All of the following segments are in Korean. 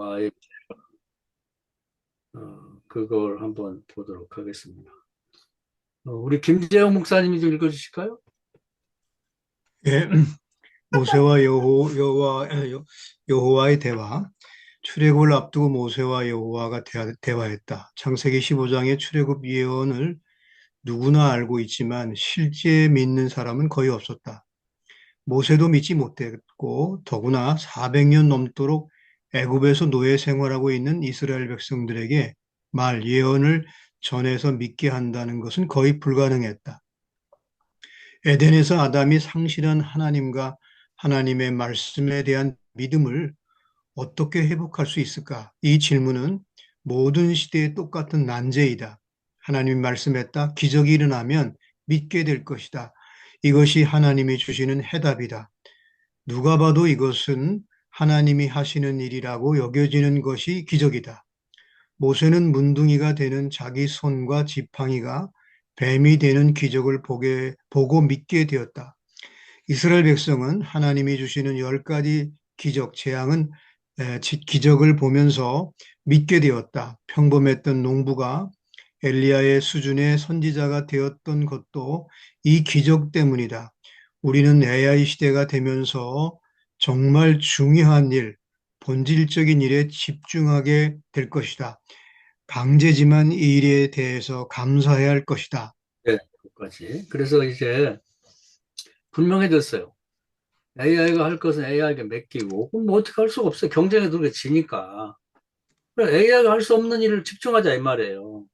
여호와의 그걸 한번 보도록 하겠습니다. 우리 김재영 목사님이 좀 읽어주실까요? 예, 모세와 여호와의 대화. 출애굽을 앞두고 모세와 여호와가 대화했다. 창세기 15장의 출애굽 예언을 누구나 알고 있지만 실제 믿는 사람은 거의 없었다. 모세도 믿지 못했고 더구나 400년 넘도록 애굽에서 노예 생활하고 있는 이스라엘 백성들에게 예언을 전해서 믿게 한다는 것은 거의 불가능했다. 에덴에서 아담이 상실한 하나님과 하나님의 말씀에 대한 믿음을 어떻게 회복할 수 있을까? 이 질문은 모든 시대에 똑같은 난제이다. 하나님 말씀했다. 기적이 일어나면 믿게 될 것이다. 이것이 하나님이 주시는 해답이다. 누가 봐도 이것은 하나님이 하시는 일이라고 여겨지는 것이 기적이다. 모세는 문둥이가 되는 자기 손과 지팡이가 뱀이 되는 기적을 보고 믿게 되었다. 이스라엘 백성은 하나님이 주시는 10가지 재앙은 기적을 보면서 믿게 되었다. 평범했던 농부가 엘리야의 수준의 선지자가 되었던 것도 이 기적 때문이다. 우리는 AI 시대가 되면서 정말 중요한 일, 본질적인 일에 집중하게 될 것이다. 강제지만 이 일에 대해서 감사해야 할 것이다. 네, 끝까지. 그래서 이제 분명해졌어요. AI가 할 것은 AI에게 맡기고, 그럼 뭐 어떻게 할 수가 없어요. 경쟁에 들어가 지니까. AI가 할 수 없는 일을 집중하자, 이 말이에요.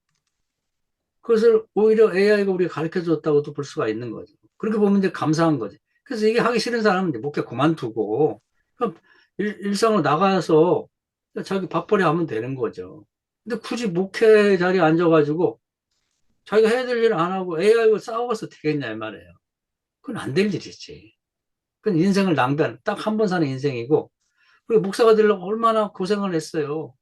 그것을 오히려 AI가 우리가 가르쳐 줬다고도 볼 수가 있는 거죠. 그렇게 보면 이제 감사한 거지. 그래서 이게 하기 싫은 사람은 이제 목회 그만두고, 그럼 일상으로 나가서 자기 밥벌이 하면 되는 거죠. 근데 굳이 목회 자리에 앉아가지고 자기가 해야 될 일을 안 하고 AI와 싸워서 되겠냐, 이 말이에요. 그건 안 될 일이지. 그건 인생을 낭비하는, 딱 한 번 사는 인생이고, 그리고 목사가 되려고 얼마나 고생을 했어요.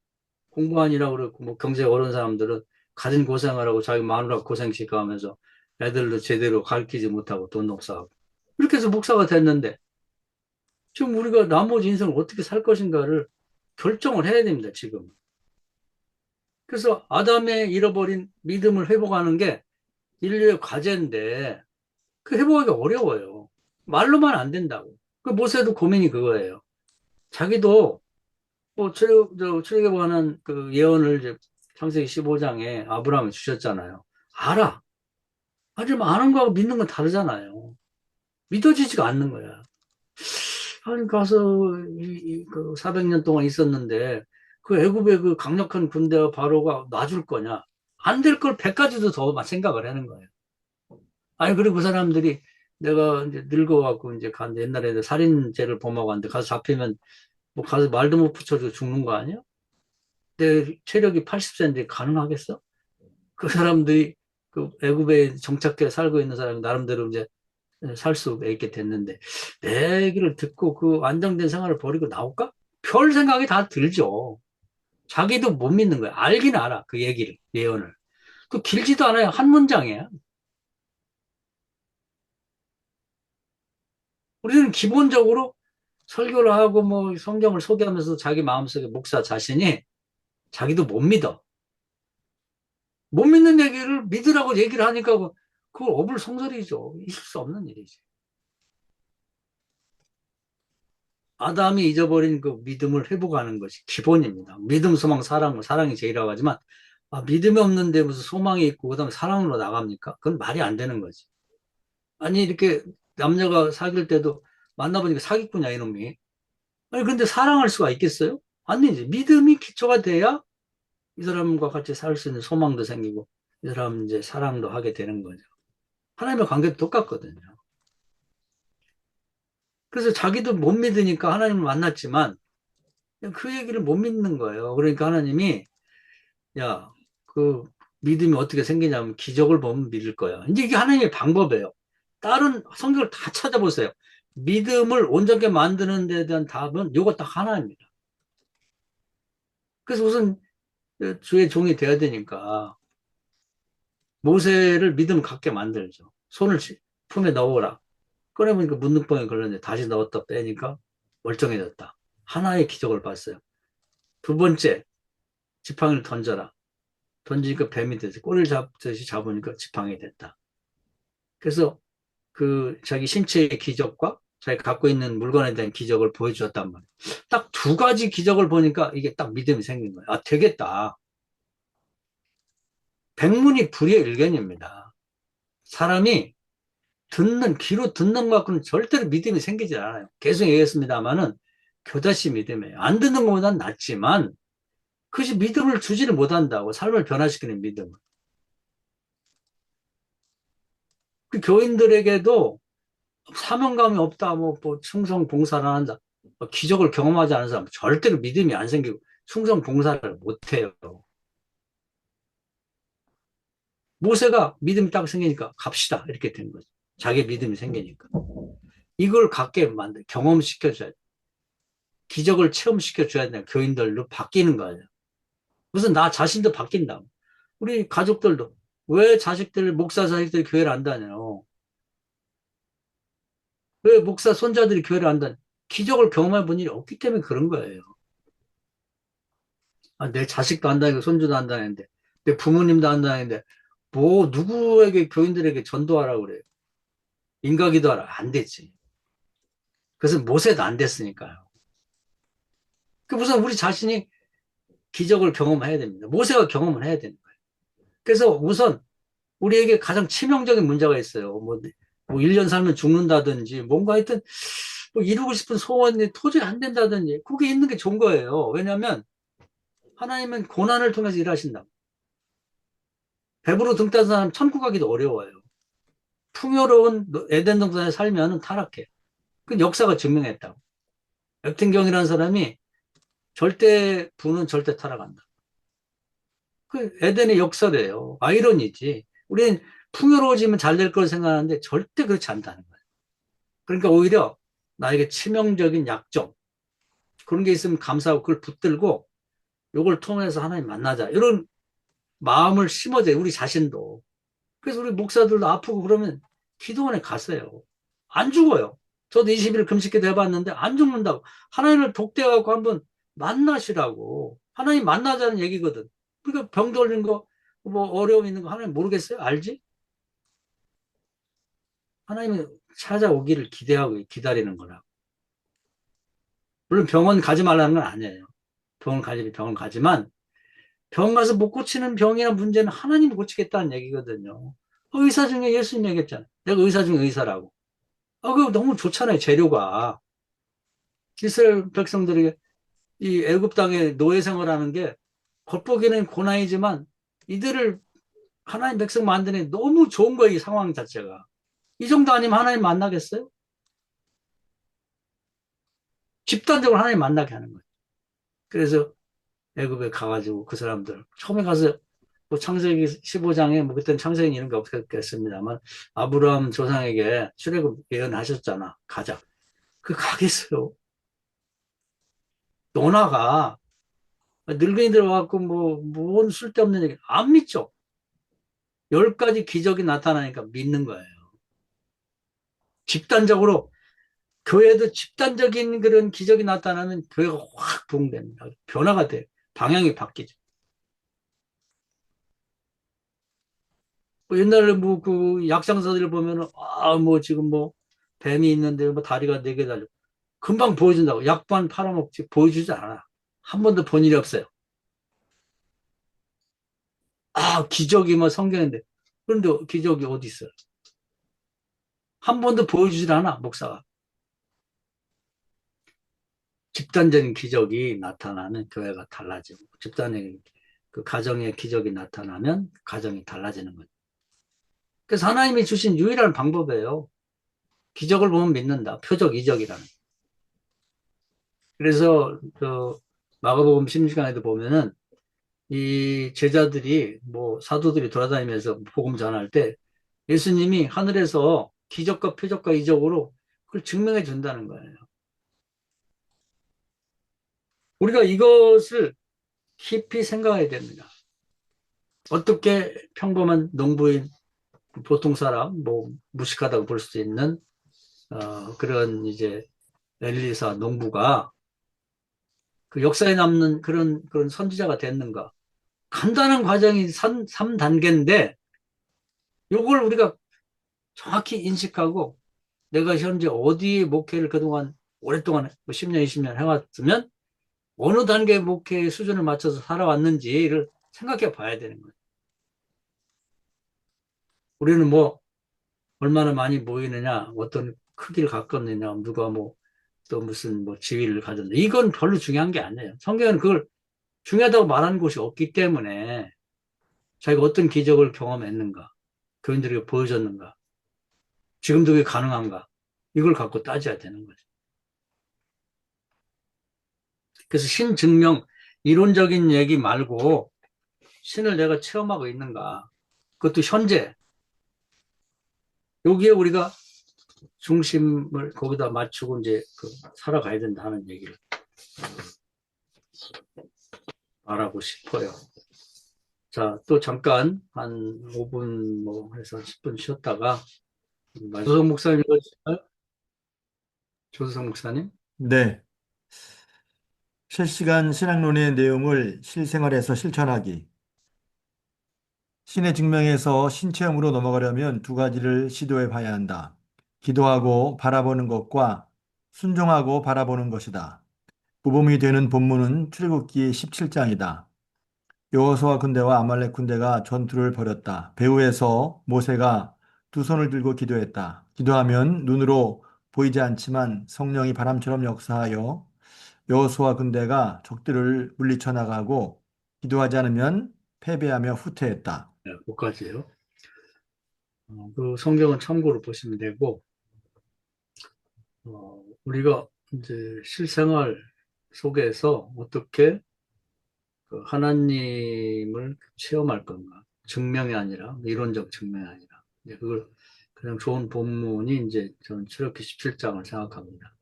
공무원이라고 그러고, 뭐 경제 어려운 사람들은 가진 고생을 하고 자기 마누라 고생시켜 하면서 애들도 제대로 가르치지 못하고 돈 녹사하고. 이렇게 해서 목사가 됐는데, 지금 우리가 나머지 인생을 어떻게 살 것인가를 결정을 해야 됩니다, 지금. 그래서 아담의 잃어버린 믿음을 회복하는 게 인류의 과제인데, 그 회복하기 어려워요. 말로만 안 된다고. 그 모세도 고민이 그거예요. 자기도 출애굽하는 그 예언을 이제 창세기 15장에 아브라함이 주셨잖아요. 알아. 하지만 아는 거하고 믿는 건 다르잖아요. 믿어지지가 않는 거야. 아니 가서 그 400년 동안 있었는데 그 애굽의 그 강력한 군대와 바로가 놔줄 거냐? 안 될 걸 100가지도 더 생각을 하는 거예요. 아니 그리고 그 사람들이 내가 이제 늙어갖고 이제 옛날에 살인죄를 범하고 왔는데 가서 잡히면 뭐 가서 말도 못 붙여주고 죽는 거 아니야? 내 체력이 80세인데 가능하겠어? 그 사람들이 그 애굽에 정착해 살고 있는 사람이 나름대로 이제 살 수 있게 됐는데 내 얘기를 듣고 그 안정된 생활을 버리고 나올까? 별 생각이 다 들죠. 자기도 못 믿는 거야. 알긴 알아. 그 얘기를, 예언을. 그 길지도 않아요. 한 문장이야. 우리는 기본적으로 설교를 하고 뭐 성경을 소개하면서 자기 마음속에 목사 자신이 자기도 못 믿어. 못 믿는 얘기를 믿으라고 얘기를 하니까 그걸 어불성설이죠. 있을 수 없는 일이지. 아담이 잊어버린 그 믿음을 회복하는 것이 기본입니다. 믿음, 소망, 사랑, 사랑이 제일이라고 하지만 믿음이 없는데 무슨 소망이 있고 그다음에 사랑으로 나갑니까? 그건 말이 안 되는 거지. 아니 이렇게 남녀가 사귈 때도 만나보니까 사기꾼이야 이놈이. 아니 근데 사랑할 수가 있겠어요? 아니지. 믿음이 기초가 돼야 이 사람과 같이 살 수 있는 소망도 생기고 이 사람 이제 사랑도 하게 되는 거죠. 하나님의 관계도 똑같거든요. 그래서 자기도 못 믿으니까 하나님을 만났지만 그 얘기를 못 믿는 거예요. 그러니까 하나님이 야, 그 믿음이 어떻게 생기냐면 기적을 보면 믿을 거야. 이제 이게 하나님의 방법이에요. 다른 성경을 다 찾아보세요. 믿음을 온전하게 만드는 데 대한 답은 이거 딱 하나입니다. 그래서 우선 주의 종이 돼야 되니까 모세를 믿음 갖게 만들죠. 손을 품에 넣어라. 꺼내보니까 문둥병에 걸렸는데 다시 넣었다 빼니까 멀쩡해졌다. 하나의 기적을 봤어요. 두 번째, 지팡이를 던져라. 던지니까 뱀이 돼서 꼬리를 잡듯이 잡으니까 지팡이 됐다. 그래서 그 자기 신체의 기적과 자기 갖고 있는 물건에 대한 기적을 보여주었단 말이에요. 딱 두 가지 기적을 보니까 이게 딱 믿음이 생긴 거예요. 아, 되겠다. 백문이 불여의 일견입니다. 사람이 귀로 듣는 것과는 절대로 믿음이 생기지 않아요. 계속 얘기했습니다만은 교다시 믿음이에요. 안 듣는 것보다는 낫지만 그것이 믿음을 주지를 못한다고, 삶을 변화시키는 믿음을. 그 교인들에게도 사명감이 없다, 뭐 충성 봉사를 한다, 기적을 경험하지 않은 사람 절대로 믿음이 안 생기고 충성 봉사를 못해요. 모세가 믿음이 딱 생기니까 갑시다 이렇게 된 거죠. 자기 믿음이 생기니까. 이걸 갖게 만들, 경험시켜줘야 돼. 기적을 체험시켜줘야 돼. 교인들로 바뀌는 거예요. 무슨 나 자신도 바뀐다. 우리 가족들도 왜 목사 자식들이 교회를 안 다녀요? 왜 목사 손자들이 교회를 안 다녀요? 기적을 경험해 본 일이 없기 때문에 그런 거예요. 아, 내 자식도 안 다니고 손주도 안 다니는데, 내 부모님도 안 다니는데, 뭐 누구에게 교인들에게 전도하라고 그래요? 인가기도 하라 안 됐지. 그래서 모세도 안 됐으니까요. 그 우선 우리 자신이 기적을 경험해야 됩니다. 모세가 경험을 해야 되는 거예요. 그래서 우선 우리에게 가장 치명적인 문제가 있어요. 뭐 1년 살면 죽는다든지, 뭔가 하여튼, 뭐 이루고 싶은 소원이 도저히 안 된다든지, 그게 있는 게 좋은 거예요. 왜냐하면, 하나님은 고난을 통해서 일하신다. 배부로 등 딴 사람 천국 가기도 어려워요. 풍요로운 에덴 동산에 살면 타락해. 그 역사가 증명했다고. 역텐경이라는 사람이 절대, 부는 절대 타락한다. 그 에덴의 역사래요. 아이러니지. 우리는 풍요로워지면 잘 될 걸 생각하는데 절대 그렇지 않다는 거예요. 그러니까 오히려 나에게 치명적인 약점, 그런 게 있으면 감사하고 그걸 붙들고 이걸 통해서 하나님 만나자. 이런 마음을 심어줘요. 우리 자신도. 그래서 우리 목사들도 아프고 그러면 기도원에 갔어요. 안 죽어요. 저도 20일 금식기도 해봤는데 안 죽는다고. 하나님을 독대하고 한번 만나시라고. 하나님 만나자는 얘기거든. 그러니까 병 돌린 거, 뭐 어려움 있는 거 하나님 모르겠어요? 알지? 하나님은 찾아오기를 기대하고 기다리는 거라. 물론 병원 가지 말라는 건 아니에요. 병원 가지만 병 가서 못 고치는 병이나 문제는 하나님이 고치겠다는 얘기거든요. 의사 중에 예수님 얘기했잖아요. 내가 의사 중에 의사라고. 그거 너무 좋잖아요, 재료가. 이스라엘 백성들에게 이 애굽 땅에 노예 생활하는 게 겉보기에는 고난이지만 이들을 하나님 백성 만드는 너무 좋은 거예요, 이 상황 자체가. 이 정도 아니면 하나님 만나겠어요? 집단적으로 하나님 만나게 하는 거예요. 그래서 애굽에 가가지고 그 사람들 처음에 가서 뭐 창세기 15장에 뭐 그때는 창세기 이런 게 없겠습니다만 아브라함 조상에게 출애굽 예언하셨잖아. 가자. 그 가겠어요. 노나가 늙은이들 와갖고 뭔 쓸데없는 얘기 안 믿죠. 10가지 기적이 나타나니까 믿는 거예요. 집단적으로 교회도 집단적인 그런 기적이 나타나면 교회가 확 부흥됩니다. 변화가 돼요. 방향이 바뀌죠. 뭐 옛날에 뭐 그 약장사들 보면은 뭐 지금 뭐 뱀이 있는데 뭐 다리가 4개 달려 금방 보여준다고 약반 팔아먹지 보여주지 않아. 한 번도 본 일이 없어요. 기적이 뭐 성경인데 그런데 기적이 어디 있어요? 한 번도 보여주질 않아 목사가. 집단적인 기적이 나타나면 교회가 달라지고 집단의 그 가정의 기적이 나타나면 가정이 달라지는 거죠. 그래서 하나님이 주신 유일한 방법이에요. 기적을 보면 믿는다. 표적 이적이라는. 그래서 그 마가복음 16장에도 보면은 이 제자들이 뭐 사도들이 돌아다니면서 복음 전할 때 예수님이 하늘에서 기적과 표적과 이적으로 그걸 증명해 준다는 거예요. 우리가 이것을 깊이 생각해야 됩니다. 어떻게 평범한 농부인 보통 사람, 뭐 무식하다고 볼 수 있는 그런 이제 엘리사 농부가 그 역사에 남는 그런 선지자가 됐는가? 간단한 과정이 3단계인데, 요걸 우리가 정확히 인식하고, 내가 현재 어디에 목회를 그동안 오랫동안 뭐 10년, 20년 해왔으면, 어느 단계 목회의 수준을 맞춰서 살아왔는지를 생각해 봐야 되는 거예요. 우리는 뭐, 얼마나 많이 모이느냐, 어떤 크기를 가꿨느냐, 누가 뭐, 또 무슨 뭐 지위를 가졌느냐. 이건 별로 중요한 게 아니에요. 성경은 그걸 중요하다고 말하는 곳이 없기 때문에 자기가 어떤 기적을 경험했는가, 교인들에게 보여줬는가, 지금도 그게 가능한가, 이걸 갖고 따져야 되는 거죠. 그래서 신 증명, 이론적인 얘기 말고 신을 내가 체험하고 있는가, 그것도 현재, 여기에 우리가 중심을 거기다 맞추고 이제 살아가야 된다는 얘기를 말하고 싶어요. 자, 또 잠깐 한 5분 뭐 해서 10분 쉬었다가 조성 목사님 읽어주실까요? 조성 목사님? 네. 실시간 신학론의 내용을 실생활에서 실천하기. 신의 증명에서 신체험으로 넘어가려면 두 가지를 시도해 봐야 한다. 기도하고 바라보는 것과 순종하고 바라보는 것이다. 모범이 되는 본문은 출애굽기 17장이다. 여호수아 군대와 아말렉 군대가 전투를 벌였다. 배후에서 모세가 두 손을 들고 기도했다. 기도하면 눈으로 보이지 않지만 성령이 바람처럼 역사하여 여호수아 군대가 적들을 물리쳐 나가고 기도하지 않으면 패배하며 후퇴했다. 네, 그까지예요. 그 성경은 참고로 보시면 되고, 우리가 이제 실생활 속에서 어떻게 그 하나님을 체험할 건가? 증명이 아니라, 이론적 증명이 아니라. 이제 그걸 그냥 좋은 본문이 이제 저는 출애굽기 17장을 생각합니다.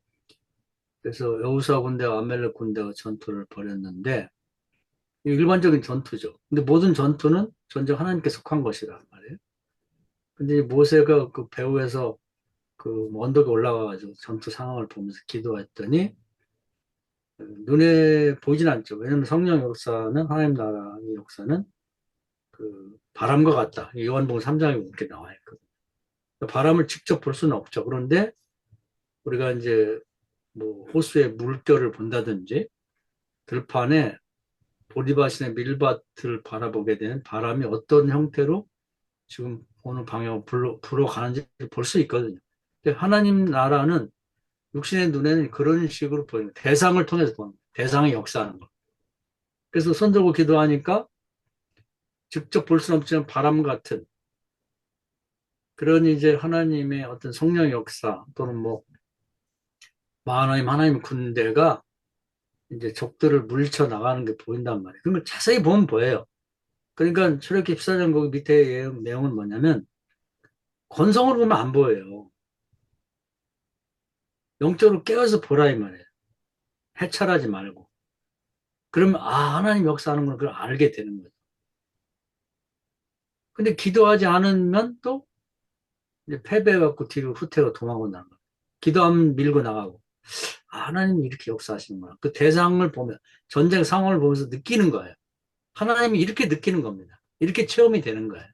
그래서 여호수아 군대와 아말렉 군대가 전투를 벌였는데, 일반적인 전투죠. 근데 모든 전투는 전적 하나님께 속한 것이란 말이에요. 근데 모세가 그 배후에서 그 언덕에 올라가가지고 전투 상황을 보면서 기도했더니 눈에 보이진 않죠. 왜냐하면 성령 역사는 하나님 나라의 역사는 그 바람과 같다. 요한복음 3장에 그렇게 나와 있거든요. 바람을 직접 볼 수는 없죠. 그런데 우리가 이제 뭐 호수의 물결을 본다든지 들판에 보리밭이나 밀밭을 바라보게 되는 바람이 어떤 형태로 지금 어느 방향으로 불어가는지 볼 수 있거든요. 근데 하나님 나라는 육신의 눈에는 그런 식으로 보이는 거예요. 대상을 통해서 보는 거예요. 대상이 역사하는 거. 그래서 손 들고 기도하니까 직접 볼 수는 없지만 바람 같은 그런 이제 하나님의 어떤 성령 역사 또는 뭐 하나님 군대가 이제 적들을 물리쳐 나가는 게 보인단 말이에요. 그러면 자세히 보면 보여요. 그러니까 출애굽기 14장 거기 밑에 내용은 뭐냐면 건성으로 보면 안 보여요. 영적으로 깨어서 보라 이 말이에요. 해찰하지 말고. 그러면 하나님 역사하는 걸 그걸 알게 되는 거죠. 근데 기도하지 않으면 또 이제 패배해갖고 뒤로 후퇴가 도망온다는 거예요. 기도하면 밀고 나가고. 하나님이 이렇게 역사하시는구나. 그 대상을 보면, 전쟁 상황을 보면서 느끼는 거예요. 하나님이 이렇게 느끼는 겁니다. 이렇게 체험이 되는 거예요.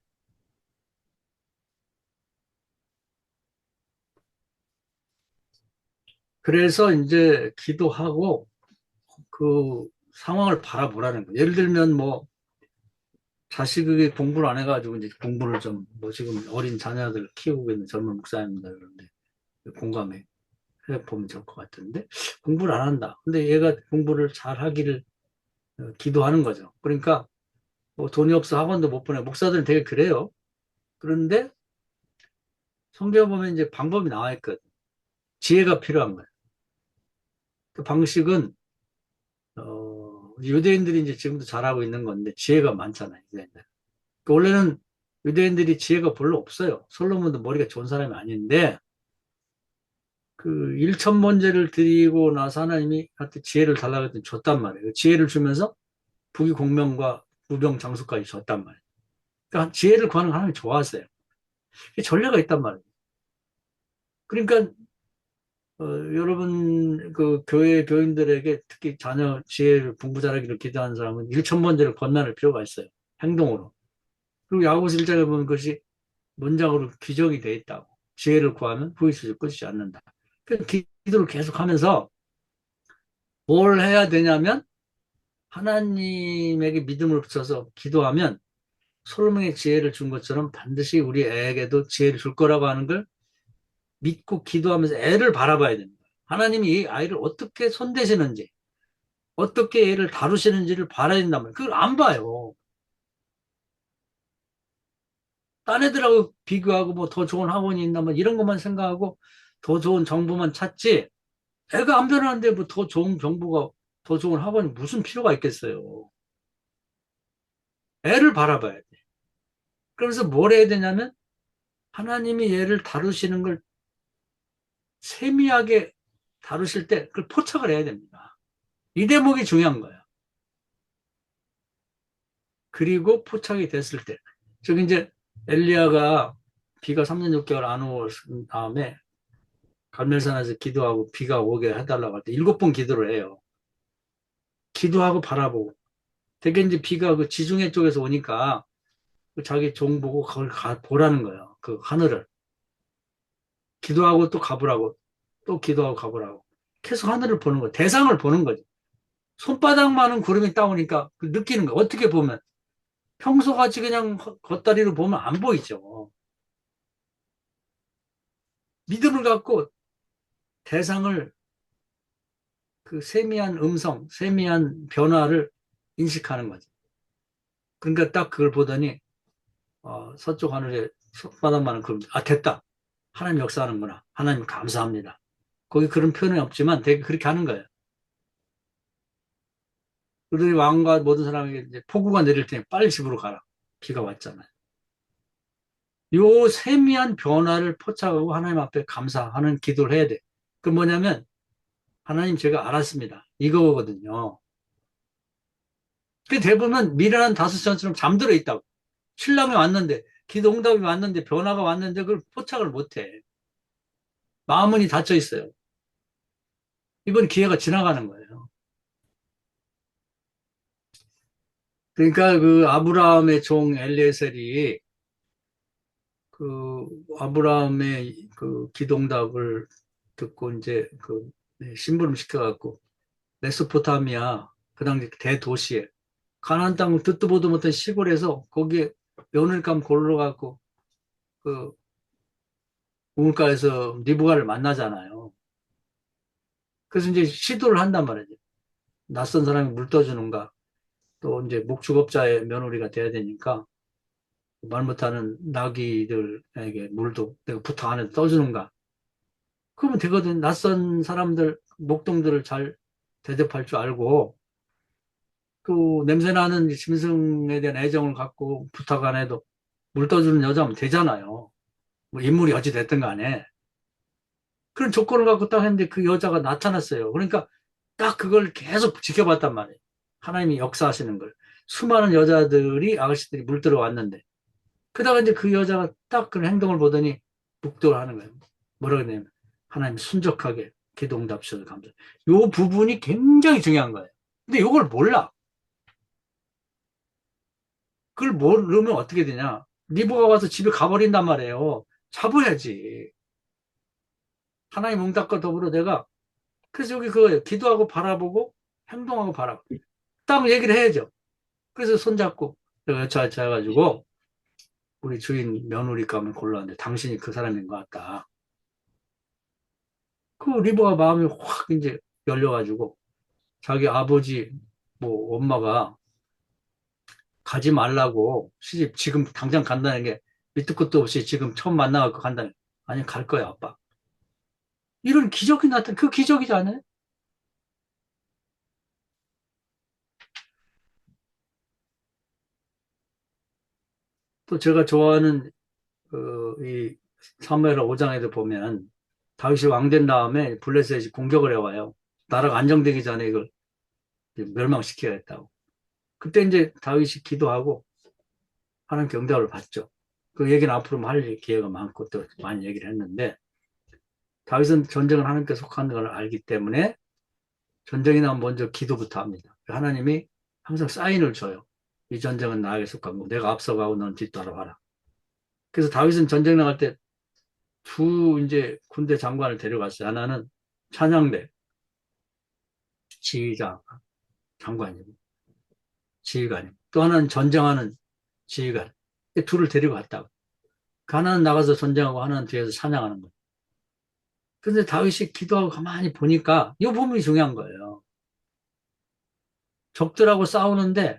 그래서 이제 기도하고 그 상황을 바라보라는 거예요. 예를 들면 뭐 자식이 공부를 안 해가지고 이제 공부를 좀 뭐 지금 어린 자녀들 키우고 있는 젊은 목사님들 그런데 공감해 보면 좋을 것 같은데 공부를 안 한다. 근데 얘가 공부를 잘 하기를 기도하는 거죠. 그러니까 뭐 돈이 없어 학원도 못 보내. 목사들은 되게 그래요. 그런데 성경 보면 이제 방법이 나와 있거든. 지혜가 필요한 거예요. 그 방식은 유대인들이 이제 지금도 잘하고 있는 건데 지혜가 많잖아요. 유대인들. 그 원래는 유대인들이 지혜가 별로 없어요. 솔로몬도 머리가 좋은 사람이 아닌데 그 일천번제를 드리고 나서 하나님이 한테 지혜를 달라고 했더니 줬단 말이에요. 그 지혜를 주면서 부귀공명과 무병장수까지 줬단 말이에요. 그러니까 지혜를 구하는 거 하나님이 좋아하세요. 전례가 있단 말이에요. 그러니까 여러분 그 교회 교인들에게 특히 자녀 지혜를 공부 잘하기를 기도하는 사람은 1,000번째를 건너갈 필요가 있어요. 행동으로. 그리고 야고보서 1장에 보면 그것이 문장으로 기적이 돼 있다고. 지혜를 구하면 후이스를 끊지 않는다. 그래서 기도를 계속하면서 뭘 해야 되냐면 하나님에게 믿음을 붙여서 기도하면 솔로몬의 지혜를 준 것처럼 반드시 우리 애에게도 지혜를 줄 거라고 하는 걸 믿고 기도하면서 애를 바라봐야 됩니다. 하나님이 이 아이를 어떻게 손대시는지, 어떻게 애를 다루시는지를 봐야 된단 말이에요. 그걸 안 봐요. 딴 애들하고 비교하고 뭐 더 좋은 학원이 있나 뭐 이런 것만 생각하고 더 좋은 정보만 찾지, 애가 안 변하는데 뭐 더 좋은 정보가, 더 좋은 학원이 무슨 필요가 있겠어요. 애를 바라봐야 돼. 그래서 뭘 해야 되냐면 하나님이 얘를 다루시는 걸 세미하게 다루실 때 그걸 포착을 해야 됩니다. 이 대목이 중요한 거예요. 그리고 포착이 됐을 때, 저기 이제 엘리야가 비가 3년 6개월 안 온 다음에 갈멜산에서 기도하고 비가 오게 해달라고 할 때 7번 기도를 해요. 기도하고 바라보고. 되게 이제 비가 그 지중해 쪽에서 오니까 그 자기 종 보고 그걸 보라는 거예요. 그 하늘을. 기도하고 또 가보라고. 또 기도하고 가보라고. 계속 하늘을 보는 거예요. 대상을 보는 거죠. 손바닥만한 구름이 따오니까 그 느끼는 거예요. 어떻게 보면. 평소같이 그냥 겉다리로 보면 안 보이죠. 믿음을 갖고 대상을, 그 세미한 음성, 세미한 변화를 인식하는 거죠. 그러니까 딱 그걸 보더니 서쪽 하늘에 손바닥만한 구름, 아 됐다. 하나님 역사하는구나. 하나님 감사합니다. 거기 그런 표현이 없지만 되게 그렇게 하는 거예요. 그러더니 왕과 모든 사람에게 이제 폭우가 내릴 테니 빨리 집으로 가라. 비가 왔잖아요. 요 세미한 변화를 포착하고 하나님 앞에 감사하는 기도를 해야 돼. 그 뭐냐면 하나님 제가 알았습니다. 이거거든요. 그 대부분 미련한 다섯천처럼 잠들어 있다고. 신랑이 왔는데, 기도 응답이 왔는데, 변화가 왔는데 그걸 포착을 못해. 마음은 닫혀 있어요. 이번 기회가 지나가는 거예요. 그러니까 그 아브라함의 종 엘리에셀이 그 아브라함의 그 기도응답을 듣고 이제 그 심부름 시켜갖고 메소포타미아 그 당시 대도시에 가나안 땅 듣도 보도 못한 시골에서 거기에 며느리감 골러갖고 그 우물가에서 리브가를 만나잖아요. 그래서 이제 시도를 한단 말이죠. 낯선 사람이 물 떠주는가, 또 이제 목축업자의 며느리가 돼야 되니까 말 못하는 나귀들에게 물도 내가 부탁 안 해도 떠주는가. 그러면 되거든. 낯선 사람들, 목동들을 잘 대접할 줄 알고, 그 냄새나는 짐승에 대한 애정을 갖고 부탁 안 해도 물 떠주는 여자면 되잖아요. 뭐 인물이 어찌 됐든 간에. 그런 조건을 갖고 딱 했는데 그 여자가 나타났어요. 그러니까 딱 그걸 계속 지켜봤단 말이에요. 하나님이 역사하시는 걸. 수많은 여자들이, 아가씨들이 물 들어왔는데. 그러다가 이제 그 여자가 딱 그런 행동을 보더니 묵도를 하는 거예요. 뭐라고 해야 되냐면, 하나님 순적하게 기도응답 주셔서 감사해요. 요 부분이 굉장히 중요한 거예요. 근데 요걸 몰라. 그걸 모르면 어떻게 되냐. 리브가 와서 집에 가버린단 말이에요. 잡아야지. 하나님 응답과 더불어 내가, 그래서 여기 그거예요. 기도하고 바라보고 행동하고 바라보고. 딱 얘기를 해야죠. 그래서 손잡고 내가 여차여차 해가지고 우리 주인 며느리감을 골랐는데 당신이 그 사람인 것 같다. 그 리버가 마음이 확 이제 열려가지고 자기 아버지 뭐 엄마가 가지 말라고 시집 지금 당장 간다는 게 밑도 끝도 없이 지금 처음 만나갖고 간다는 게, 아니 갈 거야 아빠. 이런 기적이 나타나. 그 기적이지 않아요? 또 제가 좋아하는 이 사무엘하 5장에도 보면 다윗이 왕된 다음에 블레셋이 공격을 해와요. 나라가 안정되기 전에 이걸 멸망시켜야겠다고. 그때 이제 다윗이 기도하고 하나님 응답을 받죠. 그 얘기는 앞으로 할 기회가 많고 또 많이 얘기를 했는데, 다윗은 전쟁을 하나님께 속하는 걸 알기 때문에 전쟁이 나면 먼저 기도부터 합니다. 하나님이 항상 사인을 줘요. 이 전쟁은 나에게 속하고 내가 앞서가고 넌 뒤따라가라. 그래서 다윗은 전쟁 나갈 때 두 이제 군대 장관을 데려갔어요. 하나는 찬양대 지휘자 장관이고 지휘관이고 또 하나는 전쟁하는 지휘관. 이 둘을 데리고 갔다고. 그 하나는 나가서 전쟁하고 하나는 뒤에서 찬양하는 거예요. 근데 다윗이 기도하고 가만히 보니까 이 부분이 중요한 거예요. 적들하고 싸우는데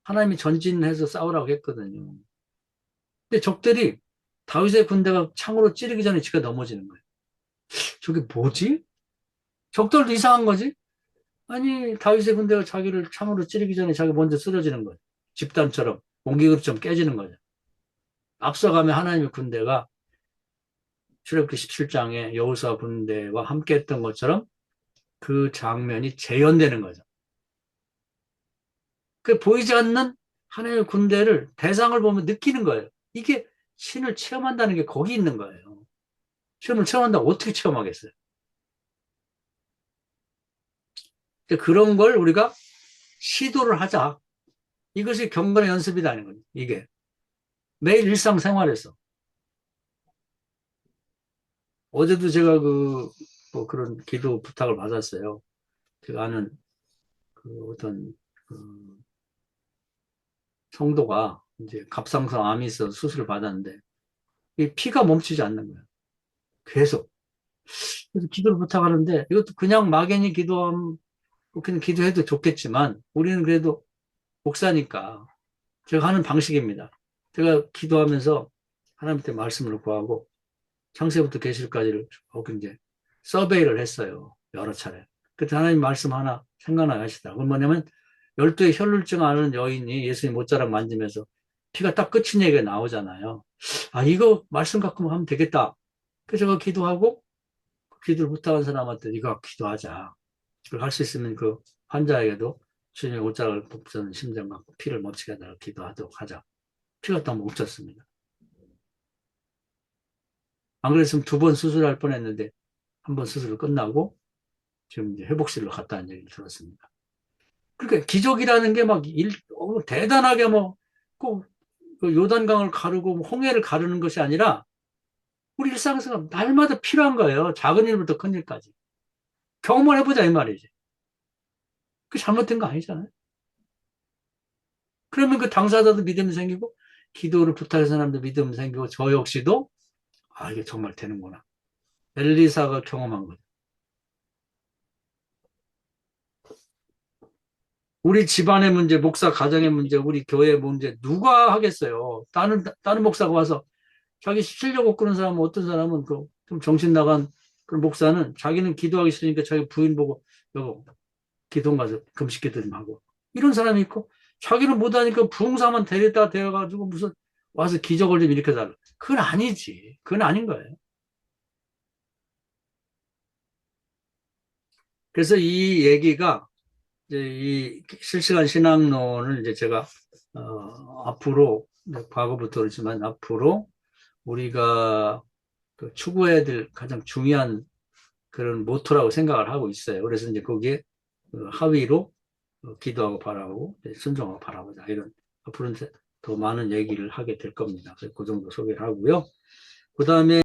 하나님이 전진해서 싸우라고 했거든요. 근데 적들이 다윗의 군대가 창으로 찌르기 전에 지가 넘어지는 거예요. 저게 뭐지? 적들도 이상한 거지? 아니, 다윗의 군대가 자기를 창으로 찌르기 전에 자기 먼저 쓰러지는 거예요. 집단처럼, 공기급처럼 깨지는 거죠. 앞서가면 하나님의 군대가 출애굽기 17장에 여호수아 군대와 함께 했던 것처럼 그 장면이 재현되는 거죠. 그 보이지 않는 하나님의 군대를 대상을 보면 느끼는 거예요. 이게 신을 체험한다는 게 거기 있는 거예요. 신을 체험한다고 어떻게 체험하겠어요? 그런 걸 우리가 시도를 하자. 이것이 경건의 연습이라는 거예요. 이게 매일 일상생활에서. 어제도 제가 뭐 그런 기도 부탁을 받았어요. 제가 아는 어떤 성도가 이제 갑상선 암이 있어서 수술을 받았는데 이 피가 멈추지 않는 거예요. 계속. 그래서 기도를 부탁하는데 이것도 그냥 막연히 그냥 기도해도 좋겠지만 우리는 그래도 목사니까 제가 하는 방식입니다. 제가 기도하면서 하나님한테 말씀을 구하고 창세부터 계시록까지를 이제 서베이를 했어요. 여러 차례. 그때 하나님 말씀 하나 생각나게 하시다. 그건 뭐냐면 12의 혈루증 앓는 여인이 예수님 옷자락 만지면서 피가 딱 끝인 얘기가 나오잖아요. 아, 이거 말씀 갖고 하면 되겠다. 그래서 제가 기도하고 기도를 부탁한 사람한테 이거 기도하자. 그걸 할 수 있으면 그 환자에게도 주님의 옷자락을 뽑는 심정 갖고 피를 멈추게 하도록 기도하도록 하자. 피가 딱 멈췄습니다. 안 그랬으면 2번 수술할 뻔했는데 한 번 수술을 끝나고 지금 이제 회복실로 갔다는 얘기를 들었습니다. 그러니까 기적이라는 게 막 대단하게 꼭 요단강을 가르고 홍해를 가르는 것이 아니라 우리 일상생활 날마다 필요한 거예요. 작은 일부터 큰 일까지. 경험을 해보자 이 말이지. 그 잘못된 거 아니잖아요. 그러면 그 당사자도 믿음이 생기고 기도를 부탁한 사람도 믿음이 생기고 저 역시도 아 이게 정말 되는구나. 엘리사가 경험한 거죠. 우리 집안의 문제, 목사 가정의 문제, 우리 교회의 문제 누가 하겠어요? 다른 목사가 와서 자기 실력 없고 그런 사람은 어떤 사람은 좀 정신 나간 그런 목사는 자기는 기도하기 싫으니까 자기 부인 보고 여보 기도 가서 금식 기도 좀 하고 이런 사람이 있고 자기는 못하니까 부흥사만 데려다 대어가지고 무슨 와서 기적을 좀 일으켜달라. 그건 아니지. 그건 아닌 거예요. 그래서 이 얘기가 이제 이 실시간 신앙론을 이제 제가 앞으로 과거부터 그렇지만 앞으로 우리가 추구해야 될 가장 중요한 그런 모토라고 생각을 하고 있어요. 그래서 이제 거기에 하위로 기도하고 바라보고 순종하고 바라보자 이런 앞으로는 더 많은 얘기를 하게 될 겁니다. 그래서 그 정도 소개를 하고요. 그 다음에